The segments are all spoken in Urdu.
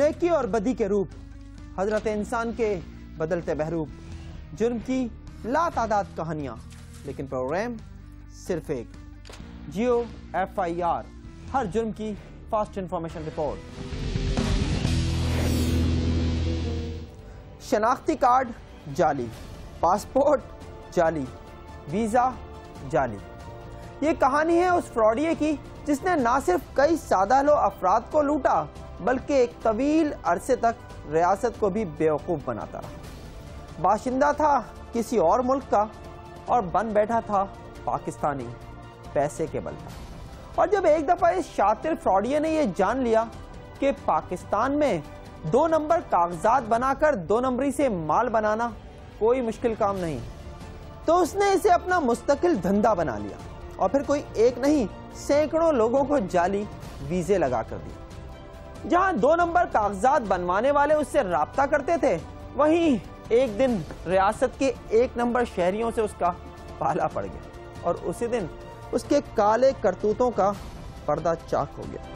نیکی اور بدی کے روپ، حضرت انسان کے بدلتے بہروپ، جرم کی لا تعداد کہانیاں، لیکن پروگرام صرف ایک، جیو FIR، ہر جرم کی فاسٹ انفارمیشن رپورٹ۔ شناختی کارڈ جعلی، پاسپورٹ جعلی، ویزا جعلی۔ یہ کہانی ہے اس فراڈیے کی جس نے نہ صرف کئی سادہ لو افراد کو لوٹا بلکہ ایک طویل عرصے تک ریاست کو بھی بیوقوف بناتا رہا۔ باشندہ تھا کسی اور ملک کا اور بن بیٹھا تھا پاکستانی، پیسے کے بل پر۔ اور جب ایک دفعہ اس شاطر فراڈیے نے یہ جان لیا کہ پاکستان میں 2 نمبر کاغذات بنا کر 2 نمبری سے مال بنانا کوئی مشکل کام نہیں، تو اس نے اسے اپنا مستقل دھندا بنا لیا اور پھر کوئی ایک نہیں سینکڑوں لوگوں کو جعلی ویزے لگا کر دیا۔ جہاں 2 نمبر کاغذات بنوانے والے اس سے رابطہ کرتے تھے، وہیں ایک دن ریاست کے 1 نمبر شہریوں سے اس کا پالا پڑ گیا اور اسی دن اس کے کالے کرتوتوں کا پردہ چاک ہو گیا۔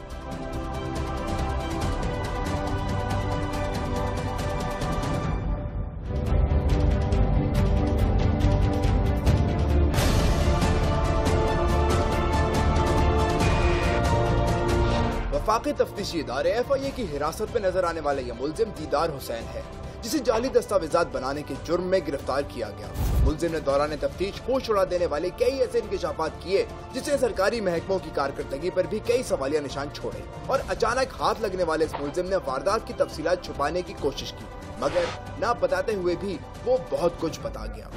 وفاقی تفتیشی ادارے FIA کی حراست میں نظر آنے والا یہ ملزم دیدار حسین ہے، جسے جعلی دستاویزات بنانے کے جرم میں گرفتار کیا گیا۔ ملزم نے دوران تفتیش ہوش اڑا دینے والے کئی ایسے انکشافات کیے جس نے سرکاری محکموں کی کارکردگی پر بھی کئی سوالیہ نشان چھوڑے، اور اچانک ہاتھ لگنے والے اس ملزم نے واردات کی تفصیلات چھپانے کی کوشش کی، مگر نہ بتاتے ہوئے بھی وہ بہت کچھ بتا گیا۔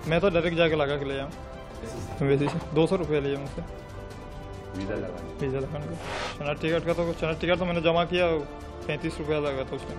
میں تو ڈائریکٹ جا کے لگا کے لے جاؤں، ویسے 200 روپے لیے مجھ سے ویزا لگانے کا۔ ٹکٹ کا تو ٹکٹ تو میں نے جمع کیا، 35 روپیہ لگا تھا اس میں،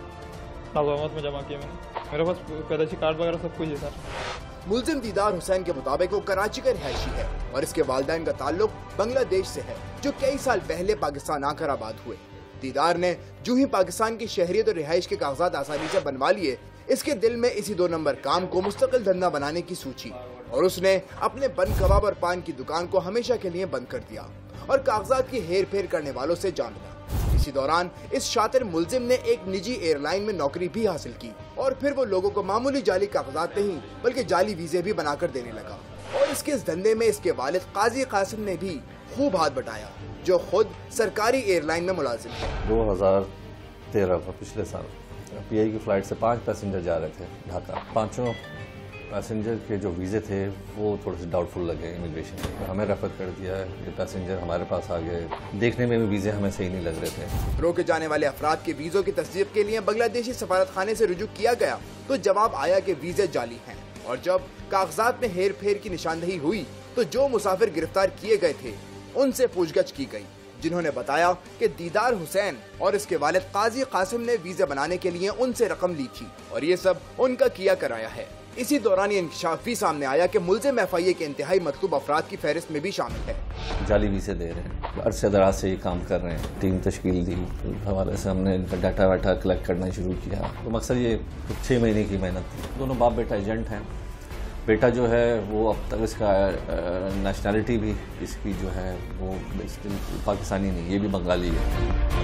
نظامات میں جمع کیا میں نے، میرے پاس پیدائشی کارڈ وغیرہ سب کچھ ہے سر۔ ملزم دیدار حسین کے مطابق وہ کراچی کا رہائشی ہے اور اس کے والدین کا تعلق بنگلہ دیش سے ہے، جو کئی سال پہلے پاکستان آ کر آباد ہوئے۔ دیدار نے جو ہی پاکستان کی شہریت اور رہائش کے کاغذات آسانی سے بنوا لیے، اس کے دل میں اسی 2 نمبر کام کو مستقل دھندا بنانے کی سوچی، اور اس نے اپنے بن کباب اور پان کی دکان کو ہمیشہ کے لیے بند کر دیا اور کاغذات کی ہیر پھیر کرنے والوں سے جان لیا۔ اسی دوران اس شاطر ملزم نے ایک نجی ایئر لائن میں نوکری بھی حاصل کی، اور پھر وہ لوگوں کو معمولی جعلی کاغذات نہیں بلکہ جعلی ویزے بھی بنا کر دینے لگا، اور اس کے اس دھندے میں اس کے والد قاضی قاسم نے بھی خوب ہاتھ بٹایا، جو خود سرکاری ایئر لائن میں ملازم ہے۔ 2013 کا پچھلے سال PI کی فلائٹ سے 5 پیسنجر جا رہے تھے ڈھاکہ۔ 5 پیسنجر کے جو ویزے تھے وہ تھوڑے سے ڈاؤٹ فل لگے امیگریشن میں، ہمیں ریفر کر دیا، یہ پیسنجر ہمارے پاس آ گئے، دیکھنے میں بھی ویزے ہمیں صحیح نہیں لگ رہے تھے۔ روکے جانے والے افراد کے ویزوں کی تصدیق کے لیے بنگلہ دیشی سفارت خانے سے رجوع کیا گیا تو جواب آیا کہ ویزے جعلی ہیں، اور جب کاغذات میں ہیر پھیر کی نشاندہی ہوئی تو جو مسافر گرفتار کیے گئے تھے ان سے پوچھ گچھ کی گئی، جنہوں نے بتایا کہ دیدار حسین اور اس کے والد قاضی قاسم نے ویزے بنانے کے لیے ان سے رقم لی تھی، اور یہ سب ان کا کیا کرایا ہے۔ اسی دوران یہ انکشاف بھی سامنے آیا کہ ملزم FIA کے انتہائی مطلوب افراد کی فہرست میں بھی شامل ہے۔ جعلی ویزے دے رہے ہیں، عرصے دراز سے یہ کام کر رہے ہیں، ٹیم تشکیل دی، حوالے سے ہم نے ان کا ڈاٹا واٹا کلیکٹ کرنا شروع کیا۔ تو مقصد یہ 6 مہینے کی محنت تھی۔ دونوں باپ بیٹا ایجنٹ ہیں، بیٹا جو ہے وہ اب تک اس کا نیشنلٹی بھی اس کی جو ہے وہ پاکستانی نہیں، یہ بھی بنگالی ہے۔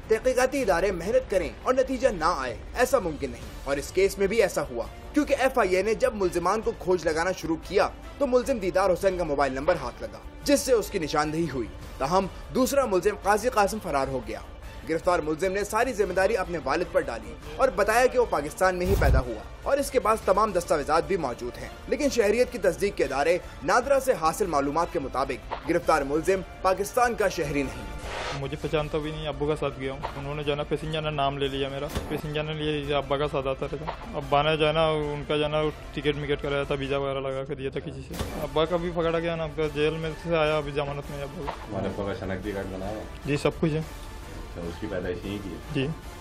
تحقیقاتی ادارے محنت کریں اور نتیجہ نہ آئے، ایسا ممکن نہیں، اور اس کیس میں بھی ایسا ہوا، کیونکہ FIA نے جب ملزمان کو کھوج لگانا شروع کیا تو ملزم دیدار حسین کا موبائل نمبر ہاتھ لگا، جس سے اس کی نشاندہی ہوئی، تاہم دوسرا ملزم قاضی قاسم فرار ہو گیا۔ گرفتار ملزم نے ساری ذمہ داری اپنے والد پر ڈالی اور بتایا کہ وہ پاکستان میں ہی پیدا ہوا اور اس کے پاس تمام دستاویزات بھی موجود ہیں، لیکن شہریت کی تصدیق کے ادارے نادرا سے حاصل معلومات کے مطابق گرفتار ملزم پاکستان کا شہری نہیں۔ مجھے پہچانتا بھی نہیں، ابو کا ساتھ گیا ہوں، انہوں نے جانا پیسنجر نے نام لے لیا میرا، پیسنجر نے لیا ابا کا ساتھ آتا رہتا، ابا نے جانا ان کا جانا ٹکٹ مکٹ کرایا تھا، ویزا وغیرہ لگا کے دیا تھا کسی سے، ابا کا بھی پکڑا گیا نا، جیل میں سے آیا ابھی ضمانت میں۔ ابا کا شناختی کارڈ بنایا؟ جی سب کچھ ہے۔ اس کی پیدائش یہی کی؟ جی۔